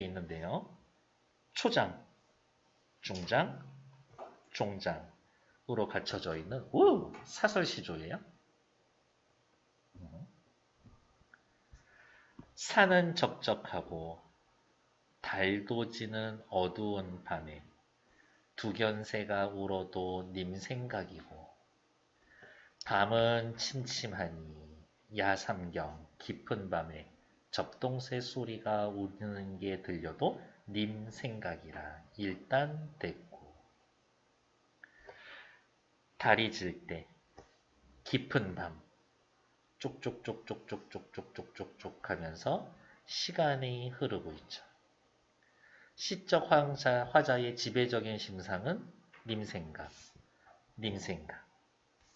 있는데요. 초장, 중장, 종장으로 갖춰져 있는 사설시조예요. 산은 적적하고 달도 지는 어두운 밤에 두견새가 울어도 님 생각이고 밤은 침침하니 야삼경 깊은 밤에 접동새 소리가 우는 게 들려도 님 생각이라 일단 됐고 달이 질 때 깊은 밤 쪽쪽쪽쪽쪽쪽쪽쪽쪽쪽 하면서 시간이 흐르고 있죠. 시적 화자의 지배적인 심상은 님 생각,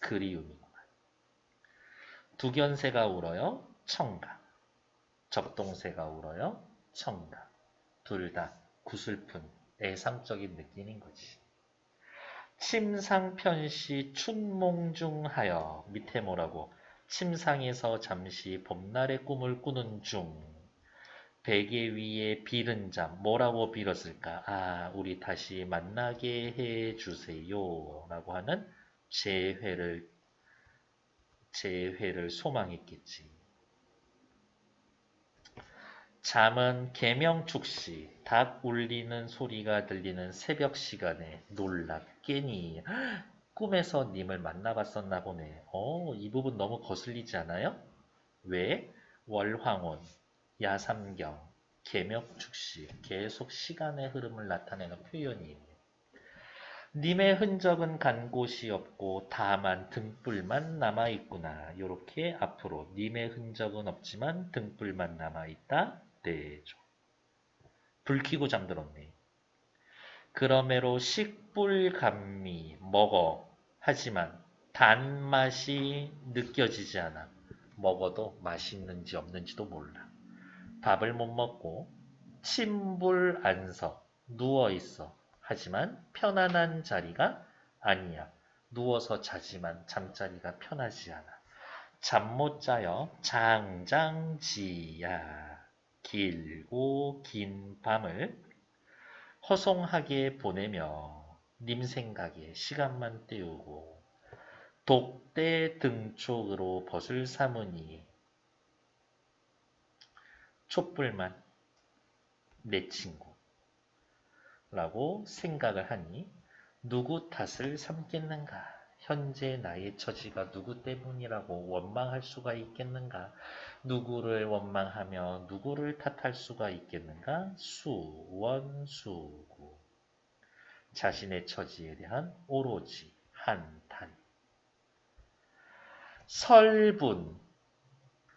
그리움이구만. 두견새가 울어요, 청각. 접동새가 울어요, 청각. 둘 다 구슬픈 애상적인 느낌인 거지. 침상편시 춘몽중하여 밑에 뭐라고? 침상에서 잠시 봄날의 꿈을 꾸는 중 베개 위에 빌은 잠 뭐라고 빌었을까? 우리 다시 만나게 해주세요 라고 하는 재회를 소망했겠지. 잠은 개명축시 닭 울리는 소리가 들리는 새벽 시간에 놀랍게니 꿈에서 님을 만나봤었나 보네. 이 부분 너무 거슬리지 않아요? 왜? 월황혼, 야삼경, 개명축시 계속 시간의 흐름을 나타내는 표현이에요. 님의 흔적은 간 곳이 없고 다만 등불만 남아있구나. 요렇게 앞으로 님의 흔적은 없지만 등불만 남아있다. 대조. 불 켜고 잠들었네. 그러므로 식불감미 먹어. 하지만 단맛이 느껴지지 않아. 먹어도 맛있는지 없는지도 몰라. 밥을 못 먹고 침불 안서 누워있어. 하지만 편안한 자리가 아니야. 누워서 자지만 잠자리가 편하지 않아. 잠 못 자요. 장장지야. 길고 긴 밤을 허송하게 보내며 님 생각에 시간만 때우고 독대 등촉으로 벗을 삼으니 촛불만 내 친구라고 생각을 하니 누구 탓을 삼겠는가? 현재 나의 처지가 누구 때문이라고 원망할 수가 있겠는가? 누구를 원망하며 누구를 탓할 수가 있겠는가? 수원수구. 자신의 처지에 대한 오로지 한탄. 설분,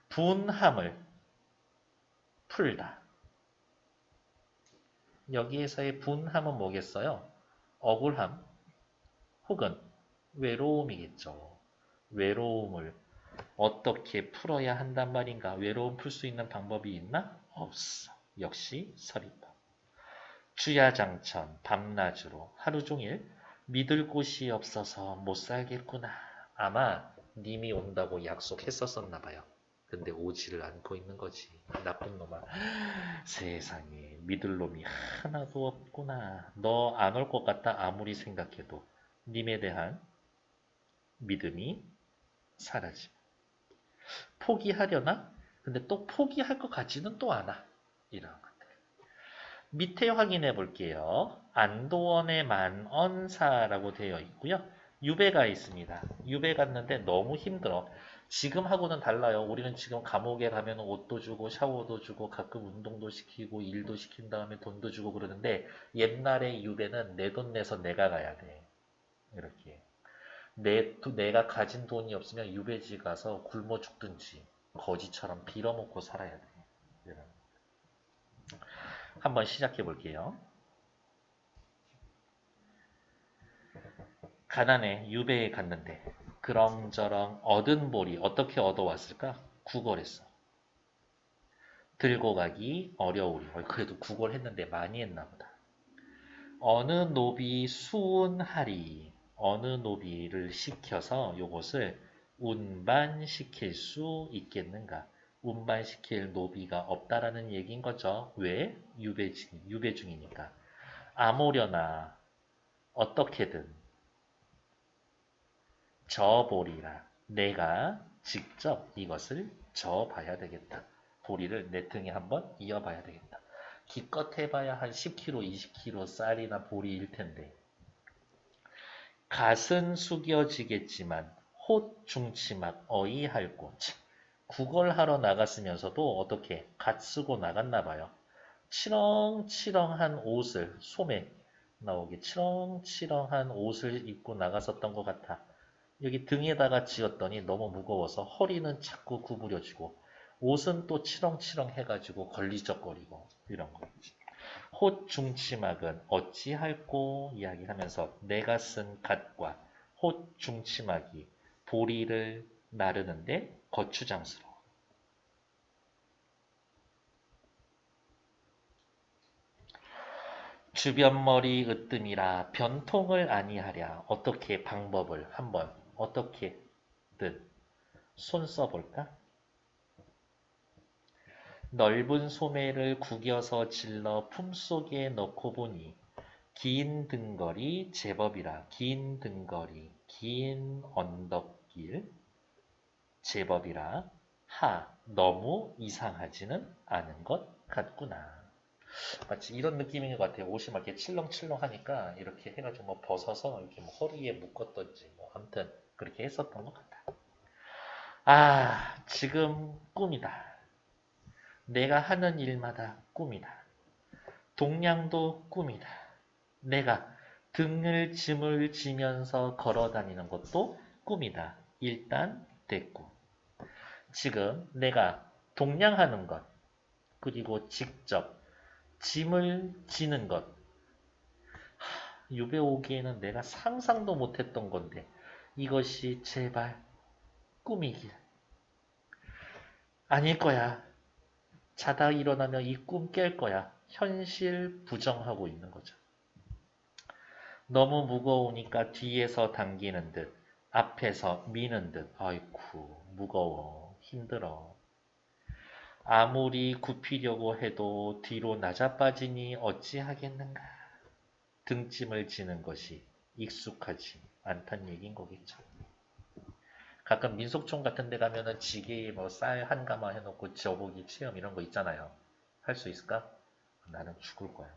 분함을 풀다. 여기에서의 분함은 뭐겠어요? 억울함 혹은 외로움이겠죠. 외로움을 어떻게 풀어야 한단 말인가? 외로움 풀 수 있는 방법이 있나? 없어. 역시 서리법. 주야장천 밤낮으로 하루 종일 믿을 곳이 없어서 못 살겠구나. 아마 님이 온다고 약속했었었나 봐요. 근데 오지를 않고 있는 거지. 나쁜 놈아. 세상에 믿을 놈이 하나도 없구나. 너 안 올 것 같다 아무리 생각해도 님에 대한 믿음이 사라짐. 포기하려나? 근데 또 포기할 것 같지는 또 않아. 이런 것들. 밑에 확인해 볼게요. 안도원의 만언사라고 되어 있고요. 유배가 있습니다. 유배 갔는데 너무 힘들어. 지금하고는 달라요. 우리는 지금 감옥에 가면 옷도 주고 샤워도 주고 가끔 운동도 시키고 일도 시킨 다음에 돈도 주고 그러는데 옛날에 유배는 내 돈 내서 내가 가야 돼. 이렇게. 내가 가진 돈이 없으면 유배지 가서 굶어 죽든지 거지처럼 빌어먹고 살아야 돼. 한번 시작해 볼게요. 가난해 유배에 갔는데 그렁저렁 얻은 보리 어떻게 얻어왔을까? 구걸했어. 들고 가기 어려우리. 그래도 구걸했는데 많이 했나 보다. 어느 노비 수운하리. 어느 노비를 시켜서 요것을 운반시킬 수 있겠는가? 운반시킬 노비가 없다라는 얘기인 거죠. 왜? 유배 중이니까. 아무려나 어떻게든 저보리라. 내가 직접 이것을 저어봐야 되겠다. 보리를 내 등에 한번 이어봐야 되겠다. 기껏 해봐야 한 10kg, 20kg 쌀이나 보리일 텐데. 갓은 숙여지겠지만 홑 중치막 어이할 곳. 구걸하러 나갔으면서도 어떻게 갓 쓰고 나갔나 봐요. 치렁치렁한 옷을 소매 나오게 치렁치렁한 옷을 입고 나갔었던 것 같아. 여기 등에다가 지었더니 너무 무거워서 허리는 자꾸 구부려지고 옷은 또 치렁치렁 해가지고 걸리적거리고 이런 거. 홑 중치막은 어찌할꼬 이야기하면서 내가 쓴 갓과 홑 중치막이 보리를 나르는데 거추장스러워. 주변머리 으뜸이라 변통을 아니하랴. 어떻게 방법을 한번 어떻게든 손 써볼까? 넓은 소매를 구겨서 질러 품속에 넣고 보니 긴 등거리 제법이라. 긴 등거리 긴 언덕길 제법이라. 하 너무 이상하지는 않은 것 같구나. 마치 이런 느낌인 것 같아요. 옷이 막 이렇게 칠렁칠렁 하니까 이렇게 해가지고 뭐 벗어서 이렇게 뭐 허리에 묶었던지 뭐 아무튼 그렇게 했었던 것 같아. 아, 지금 꿈이다. 내가 하는 일마다 꿈이다. 동냥도 꿈이다. 내가 등을 짐을 지면서 걸어 다니는 것도 꿈이다. 일단 됐고. 지금 내가 동냥하는 것, 그리고 직접 짐을 지는 것. 유배 오기에는 내가 상상도 못했던 건데 이것이 제발 꿈이길. 아닐 거야. 자다 일어나면 이 꿈 깰 거야. 현실 부정하고 있는 거죠. 너무 무거우니까 뒤에서 당기는 듯, 앞에서 미는 듯. 아이쿠, 무거워, 힘들어. 아무리 굽히려고 해도 뒤로 낮아빠지니 어찌하겠는가. 등짐을 지는 것이 익숙하지 않단 얘기인 거겠죠. 가끔 민속촌 같은 데 가면은 지게에 뭐 쌀 한 가마 해놓고 저보기 체험 이런 거 있잖아요. 할 수 있을까? 나는 죽을 거야.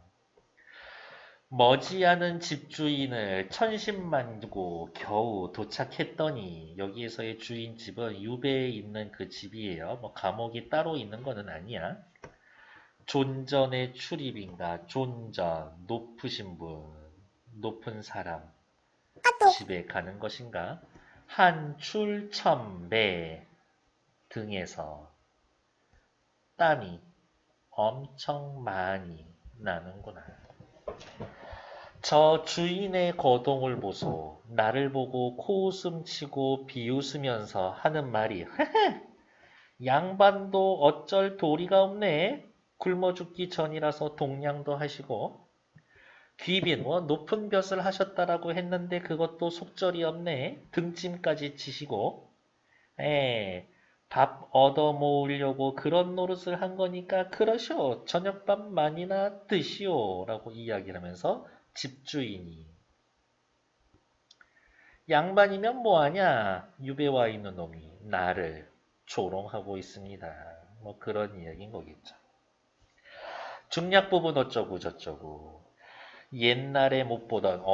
머지않은 집주인을 천신만고 겨우 도착했더니 여기에서의 주인 집은 유배에 있는 그 집이에요. 뭐 감옥이 따로 있는 거는 아니야. 존전의 출입인가 존전 높으신 분 높은 사람 집에 가는 것인가. 한출천배 등에서 땀이 엄청 많이 나는구나. 저 주인의 거동을 보소. 나를 보고 코웃음 치고 비웃으면서 하는 말이 양반도 어쩔 도리가 없네. 굶어 죽기 전이라서 동냥도 하시고 귀빈 높은 벼슬 하셨다라고 했는데 그것도 속절이 없네. 등짐까지 치시고 밥 얻어 모으려고 그런 노릇을 한 거니까 그러시오. 저녁밥 많이나 드시오. 라고 이야기를 하면서 집주인이 양반이면 뭐하냐? 유배 와 있는 놈이 나를 조롱하고 있습니다. 뭐 그런 이야기인 거겠죠. 중략 부분 어쩌고 저쩌고 옛날에 못 보던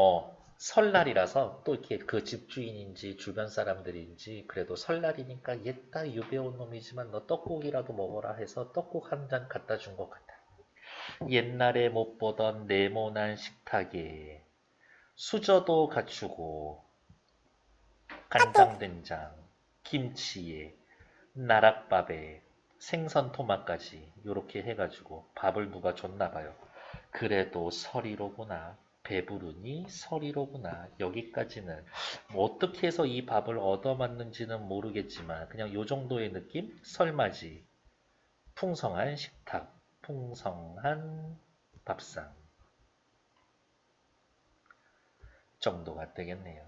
설날이라서 또 이렇게 그 집주인인지 주변 사람들인지 그래도 설날이니까 옛다 유배 온 놈이지만 너 떡국이라도 먹어라 해서 떡국 한 잔 갖다 준 것 같아. 옛날에 못 보던 네모난 식탁에 수저도 갖추고 간장된장, 김치에 나락밥에 생선 토막까지 이렇게 해가지고 밥을 누가 줬나 봐요. 그래도 설이로구나. 배부르니 설이로구나. 여기까지는 뭐 어떻게 해서 이 밥을 얻어맞는지는 모르겠지만 그냥 요 정도의 느낌? 설맞이. 풍성한 식탁, 풍성한 밥상 정도가 되겠네요.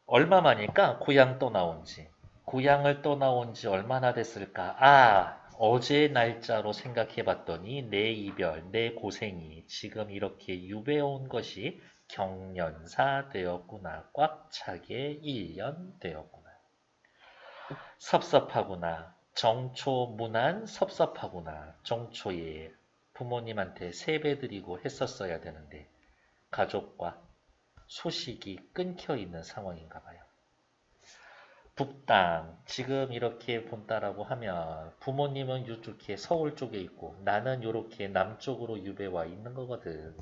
얼마 만일까 고향 떠나온 지. 고향을 떠나온 지 얼마나 됐을까? 아, 어제 날짜로 생각해 봤더니 내 이별, 내 고생이 지금 이렇게 유배온 것이 경련사 되었구나. 꽉 차게 1년 되었구나. 섭섭하구나. 정초문안 섭섭하구나. 정초에 부모님한테 세배 드리고 했었어야 되는데 가족과 소식이 끊겨 있는 상황인가 봐요. 북당, 지금 이렇게 본다라고 하면 부모님은 이쪽에 서울 쪽에 있고 나는 이렇게 남쪽으로 유배 와 있는 거거든.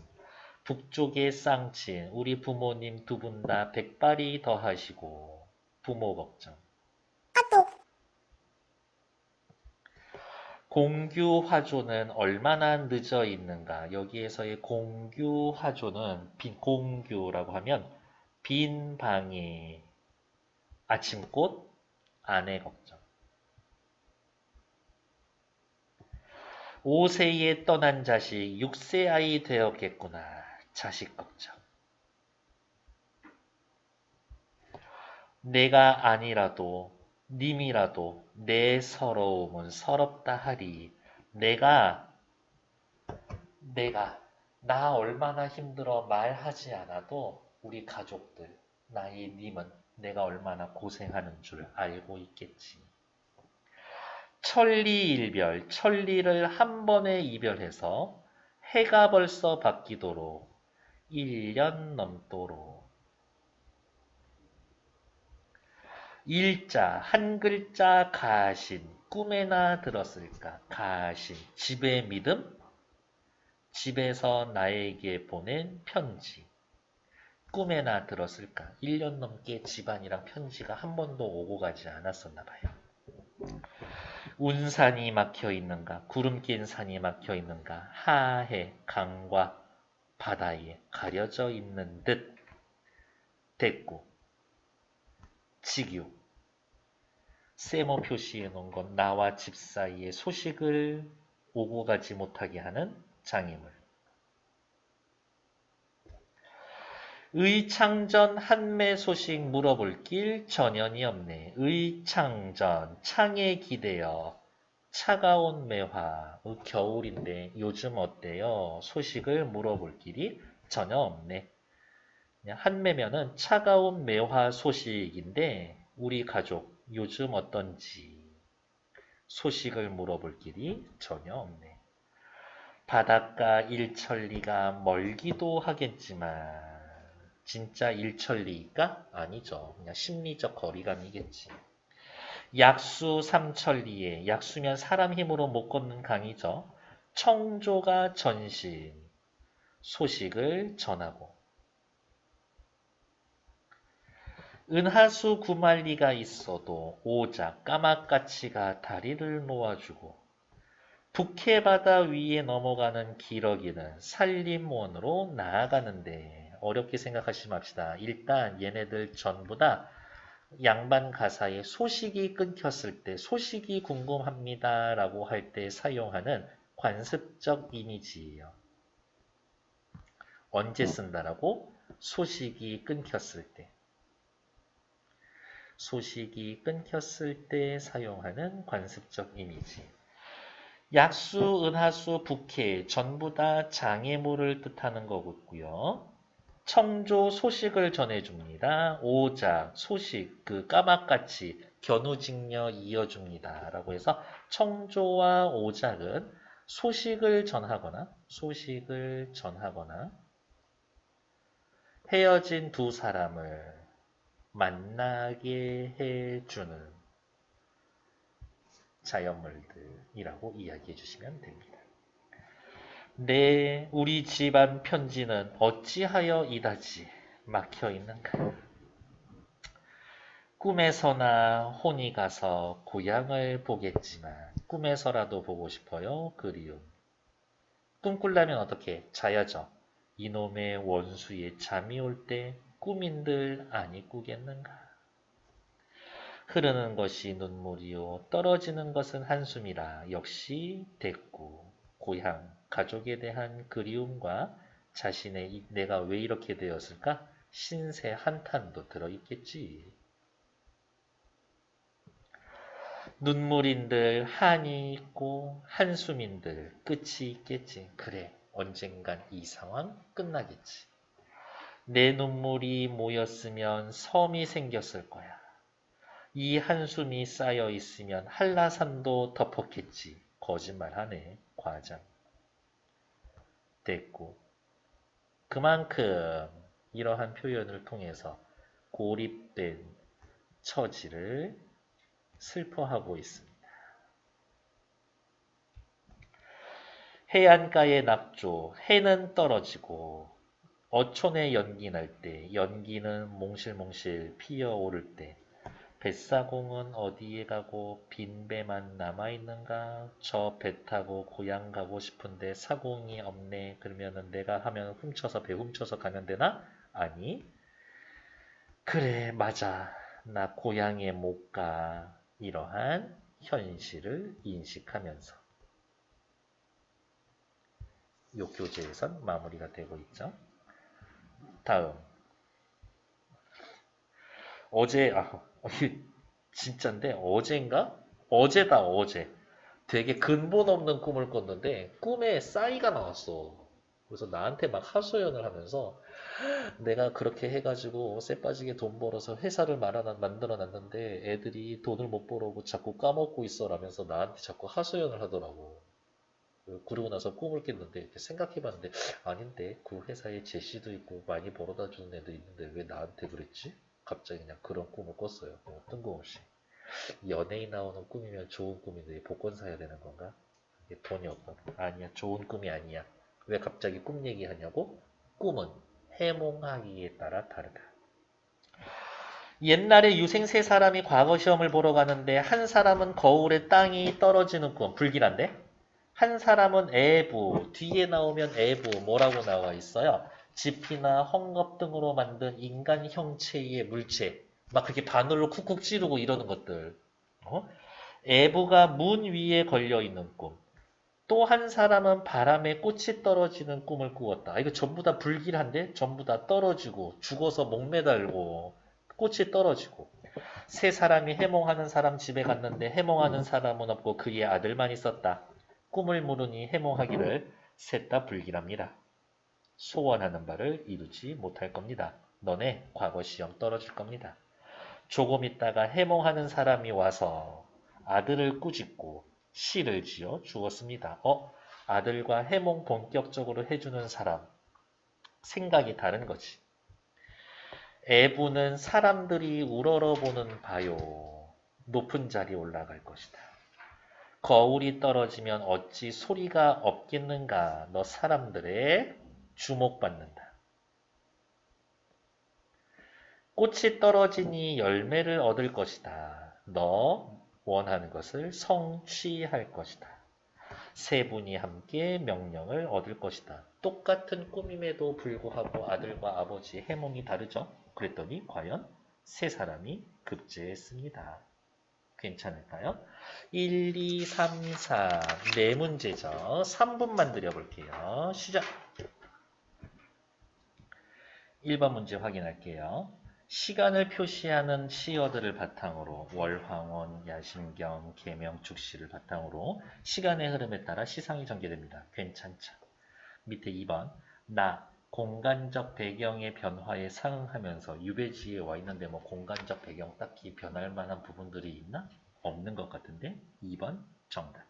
북쪽에 쌍친, 우리 부모님 두 분 다 백발이 더하시고 부모 걱정. 공규화조는 얼마나 늦어 있는가? 여기에서의 공규화조는 공규라고 하면 빈 방에 아침꽃 아내 걱정. 5세에 떠난 자식 6세 아이 되었겠구나. 자식 걱정. 내가 아니라도 님이라도 내 서러움은 서럽다 하리. 내가 나 얼마나 힘들어 말하지 않아도 우리 가족들, 나의 님은 내가 얼마나 고생하는 줄 알고 있겠지. 천리일별, 천리를 한 번에 이별해서 해가 벌써 바뀌도록 1년 넘도록 일자, 한 글자 가신, 꿈에나 들었을까? 가신, 집의 믿음? 집에서 나에게 보낸 편지. 꿈에나 들었을까? 1년 넘게 집안이랑 편지가 한 번도 오고 가지 않았었나 봐요. 운산이 막혀 있는가? 구름 낀 산이 막혀 있는가? 하해, 강과 바다에 가려져 있는 듯. 됐고, 직유. 세모 표시해 놓은 건 나와 집 사이의 소식을 오고 가지 못하게 하는 장애물. 의창전 한매 소식 물어볼 길 전연이 없네. 의창전, 창에 기대어 차가운 매화, 겨울인데 요즘 어때요? 소식을 물어볼 길이 전혀 없네. 한매면은 차가운 매화 소식인데 우리 가족 요즘 어떤지 소식을 물어볼 길이 전혀 없네. 바닷가 일천리가 멀기도 하겠지만 진짜 일천리일까? 아니죠. 그냥 심리적 거리감이겠지. 약수 삼천리에 약수면 사람 힘으로 못 걷는 강이죠. 청조가 전신 소식을 전하고 은하수 구만리가 있어도 오작 까마까치가 다리를 놓아주고 북해바다 위에 넘어가는 기러기는 산림원으로 나아가는데 어렵게 생각하지 맙시다. 일단 얘네들 전부 다 양반 가사에 소식이 끊겼을 때 소식이 궁금합니다 라고 할 때 사용하는 관습적 이미지예요. 언제 쓴다라고? 소식이 끊겼을 때. 소식이 끊겼을 때 사용하는 관습적 이미지. 약수, 은하수, 북해 전부 다 장애물을 뜻하는 거고요. 청조 소식을 전해줍니다. 오작 소식 그 까마같이 견우직녀 이어줍니다. 라고 해서 청조와 오작은 소식을 전하거나 헤어진 두 사람을 만나게 해주는 자연물들이라고 이야기해 주시면 됩니다. 네, 우리 집안 편지는 어찌하여 이다지 막혀 있는가? 꿈에서나 혼이 가서 고향을 보겠지만 꿈에서라도 보고 싶어요. 그리움. 꿈꾸려면 어떻게 자야죠. 이놈의 원수에 잠이 올 때 꿈인들 아니 꾸겠는가? 흐르는 것이 눈물이요 떨어지는 것은 한숨이라 역시 됐고 고향, 가족에 대한 그리움과 자신의 내가 왜 이렇게 되었을까? 신세 한탄도 들어있겠지. 눈물인들 한이 있고 한숨인들 끝이 있겠지. 그래, 언젠간 이 상황 끝나겠지. 내 눈물이 모였으면 섬이 생겼을 거야. 이 한숨이 쌓여 있으면 한라산도 덮었겠지. 거짓말하네, 과장. 됐고. 그만큼 이러한 표현을 통해서 고립된 처지를 슬퍼하고 있습니다. 해안가의 낙조, 해는 떨어지고 어촌에 연기 날 때, 연기는 몽실몽실 피어오를 때, 뱃사공은 어디에 가고 빈 배만 남아있는가? 저 배 타고 고향 가고 싶은데 사공이 없네. 그러면은 내가 하면 훔쳐서 배 훔쳐서 가면 되나? 아니. 그래, 맞아. 나 고향에 못 가. 이러한 현실을 인식하면서 이 교재에선 마무리가 되고 있죠. 다음. 어제, 진짠데, 어젠가? 어제다, 어제. 되게 근본 없는 꿈을 꿨는데, 꿈에 싸이가 나왔어. 그래서 나한테 막 하소연을 하면서, 내가 그렇게 해가지고 쎄 빠지게 돈 벌어서 회사를 만들어 놨는데, 애들이 돈을 못 벌어오고 자꾸 까먹고 있어 라면서 나한테 자꾸 하소연을 하더라고. 그러고 나서 꿈을 깼는데, 이렇게 생각해봤는데, 아닌데, 그 회사에 제시도 있고 많이 벌어다 주는 애도 있는데, 왜 나한테 그랬지? 갑자기 그냥 그런 꿈을 꿨어요. 뜬금없이. 연예인 나오는 꿈이면 좋은 꿈인데 복권 사야 되는 건가? 이게 돈이 없다. 아니야, 좋은 꿈이 아니야. 왜 갑자기 꿈 얘기하냐고? 꿈은 해몽하기에 따라 다르다. 옛날에 유생 세 사람이 과거 시험을 보러 가는데 한 사람은 거울에 땅이 떨어지는 꿈, 불길한데? 한 사람은 애부, 뒤에 나오면 애부, 뭐라고 나와 있어요? 지피나 헝겊 등으로 만든 인간 형체의 물체. 막 그렇게 바늘로 쿡쿡 찌르고 이러는 것들. 어? 애부가 문 위에 걸려있는 꿈. 또 한 사람은 바람에 꽃이 떨어지는 꿈을 꾸었다. 이거 전부 다 불길한데? 전부 다 떨어지고, 죽어서 목매달고, 꽃이 떨어지고. 세 사람이 해몽하는 사람 집에 갔는데 해몽하는 사람은 없고 그의 아들만 있었다. 꿈을 물으니 해몽하기를 셋 다 불길합니다. 소원하는 바를 이루지 못할 겁니다. 너네 과거 시험 떨어질 겁니다. 조금 있다가 해몽하는 사람이 와서 아들을 꾸짖고 시를 지어 주었습니다. 아들과 해몽 본격적으로 해주는 사람. 생각이 다른 거지. 애부는 사람들이 우러러보는 바요. 높은 자리에 올라갈 것이다. 거울이 떨어지면 어찌 소리가 없겠는가. 너 사람들의 주목받는다. 꽃이 떨어지니 열매를 얻을 것이다. 너 원하는 것을 성취할 것이다. 세 분이 함께 명령을 얻을 것이다. 똑같은 꿈임에도 불구하고 아들과 아버지의 해몽이 다르죠. 그랬더니 과연 세 사람이 급제했습니다. 괜찮을까요? 1, 2, 3, 4 네 문제죠. 3분만 드려볼게요. 시작! 1번 문제 확인할게요. 시간을 표시하는 시어들을 바탕으로 월황원, 야심경, 계명, 축시를 바탕으로 시간의 흐름에 따라 시상이 전개됩니다. 괜찮죠? 밑에 2번 나, 공간적 배경의 변화에 상응하면서 유배지에 와 있는데 뭐 공간적 배경 딱히 변할 만한 부분들이 있나? 없는 것 같은데 2번 정답.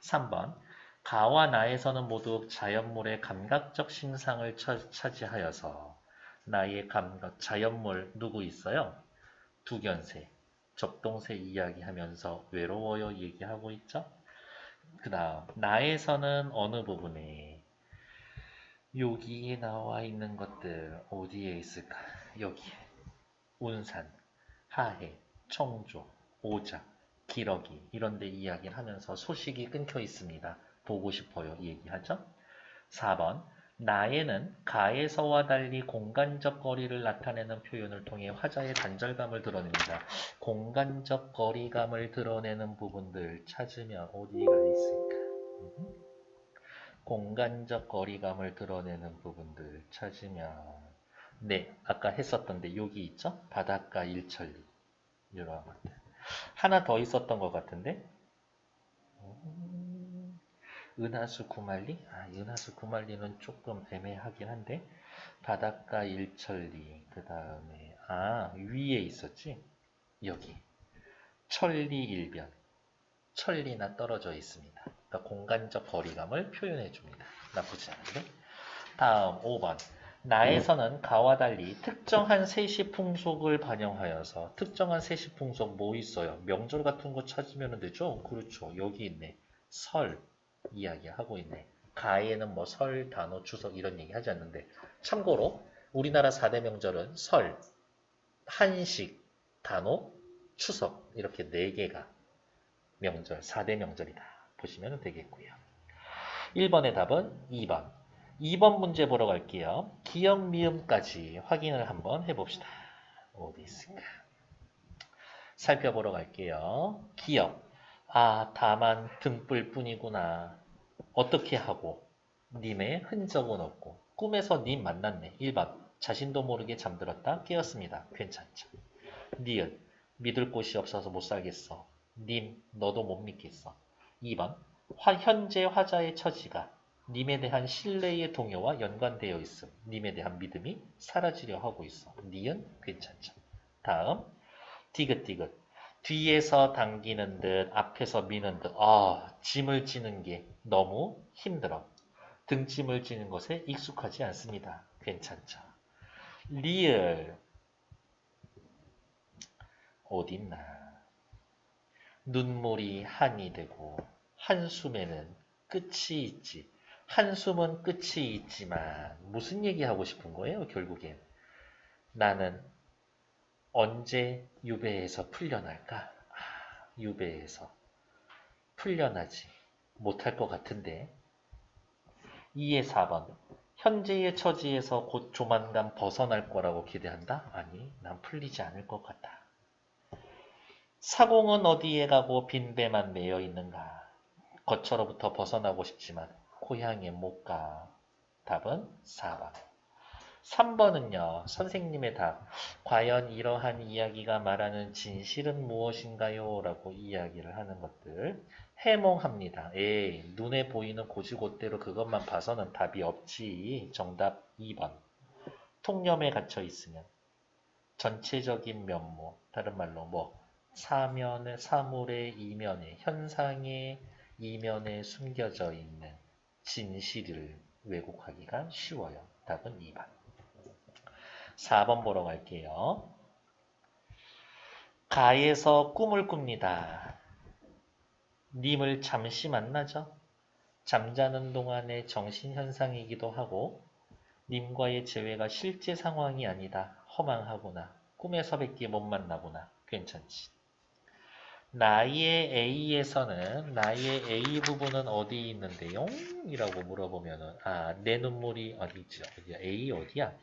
3번 가와 나에서는 모두 자연물의 감각적 심상을 차지하여서 나의 감각, 자연물 누구 있어요? 두견새, 접동새 이야기하면서 외로워요 얘기하고 있죠? 그 다음 나에서는 어느 부분에 여기에 나와 있는 것들 어디에 있을까? 여기 운산, 하해, 청조, 오작, 기러기 이런 데 이야기를 하면서 소식이 끊겨 있습니다. 보고 싶어요 얘기하죠? 4번 나에는 가에서와 달리 공간적 거리를 나타내는 표현을 통해 화자의 단절감을 드러냅니다. 공간적 거리감을 드러내는 부분들 찾으면 어디가 있을까? 공간적 거리감을 드러내는 부분들 찾으면 네, 아까 했었던데 여기 있죠? 바닷가 일천리 이런 것들. 하나 더 있었던 것 같은데. 은하수 구만리? 은하수 구만리는 조금 애매하긴 한데. 바닷가 일천리. 그 다음에 위에 있었지. 여기 천리 일변. 천리나 떨어져 있습니다. 그러니까 공간적 거리감을 표현해 줍니다. 나쁘지 않은데. 다음 5번. 나에서는 가와 달리 특정한 세시 풍속을 반영하여서 특정한 세시 풍속 뭐 있어요? 명절 같은 거 찾으면 되죠? 그렇죠. 여기 있네. 설 이야기하고 있네. 가에는 뭐 설, 단오, 추석 이런 얘기 하지 않는데 참고로 우리나라 4대 명절은 설, 한식, 단오, 추석 이렇게 4개가 명절, 4대 명절이다. 보시면 되겠고요. 1번의 답은 2번. 2번 문제 보러 갈게요. 기역, 미음까지 확인을 한번 해봅시다. 어디 있을까? 살펴보러 갈게요. 기역. 다만 등불 뿐이구나. 어떻게 하고? 님의 흔적은 없고. 꿈에서 님 만났네. 1번. 자신도 모르게 잠들었다. 깨었습니다. 괜찮죠. 니은. 믿을 곳이 없어서 못 살겠어. 님, 너도 못 믿겠어. 2번. 현재 화자의 처지가 님에 대한 신뢰의 동요와 연관되어 있음. 님에 대한 믿음이 사라지려 하고 있어. 니은 괜찮죠. 다음 디귿디귿. 뒤에서 당기는 듯 앞에서 미는 듯 짐을 지는 게 너무 힘들어. 등짐을 지는 것에 익숙하지 않습니다. 괜찮죠. 리을 어딨나. 눈물이 한이 되고 한숨에는 끝이 있지. 한숨은 끝이 있지만 무슨 얘기하고 싶은 거예요? 결국엔 나는 언제 유배에서 풀려날까? 유배에서 풀려나지 못할 것 같은데. 2의 4번. 현재의 처지에서 곧 조만간 벗어날 거라고 기대한다? 아니, 난 풀리지 않을 것 같다. 사공은 어디에 가고 빈배만 매여 있는가? 거처로부터 벗어나고 싶지만 고향에 못 가. 답은 4번. 3번은요. 선생님의 답. 과연 이러한 이야기가 말하는 진실은 무엇인가요? 라고 이야기를 하는 것들. 해몽합니다. 눈에 보이는 고지곳대로 그것만 봐서는 답이 없지. 정답 2번. 통념에 갇혀 있으면 전체적인 면모, 다른 말로 사면의, 사물의 이면에, 현상의 이면에 숨겨져 있는 진실을 왜곡하기가 쉬워요. 답은 2번. 4번 보러 갈게요. 가에서 꿈을 꿉니다. 님을 잠시 만나죠. 잠자는 동안의 정신현상이기도 하고 님과의 재회가 실제 상황이 아니다. 허망하구나. 꿈에서밖에 못 만나구나. 괜찮지. 나의 A에서는 나의 A 부분은 어디 있는데요? 이라고 물어보면은 내 눈물이 어디 있지? 어디야? A 어디야?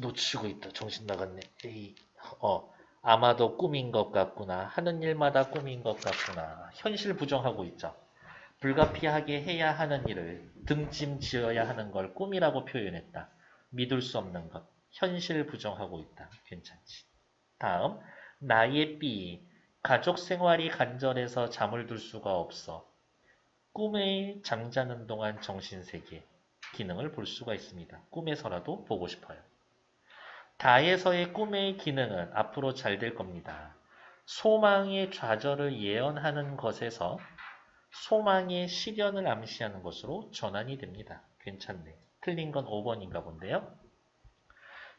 놓치고 있다. 정신 나갔네. A. 아마도 꿈인 것 같구나. 하는 일마다 꿈인 것 같구나. 현실 부정하고 있죠. 불가피하게 해야 하는 일을 등짐 지어야 하는 걸 꿈이라고 표현했다. 믿을 수 없는 것. 현실 부정하고 있다. 괜찮지. 다음. 나의 B. 가족 생활이 간절해서 잠을 들 수가 없어. 꿈에 잠자는 동안 정신세계 기능을 볼 수가 있습니다. 꿈에서라도 보고 싶어요. 다에서의 꿈의 기능은 앞으로 잘 될 겁니다. 소망의 좌절을 예언하는 것에서 소망의 실현을 암시하는 것으로 전환이 됩니다. 괜찮네. 틀린 건 5번인가 본데요.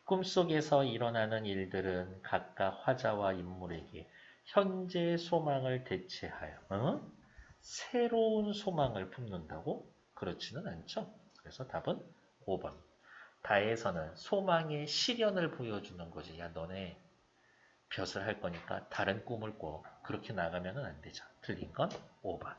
꿈속에서 일어나는 일들은 각각 화자와 인물에게 현재 소망을 대체하여 새로운 소망을 품는다고? 그렇지는 않죠. 그래서 답은 5번. 다에서는 소망의 실현을 보여주는 거지. 야, 너네 벼슬 할 거니까 다른 꿈을 꿔. 그렇게 나가면 안 되죠. 틀린 건 5번.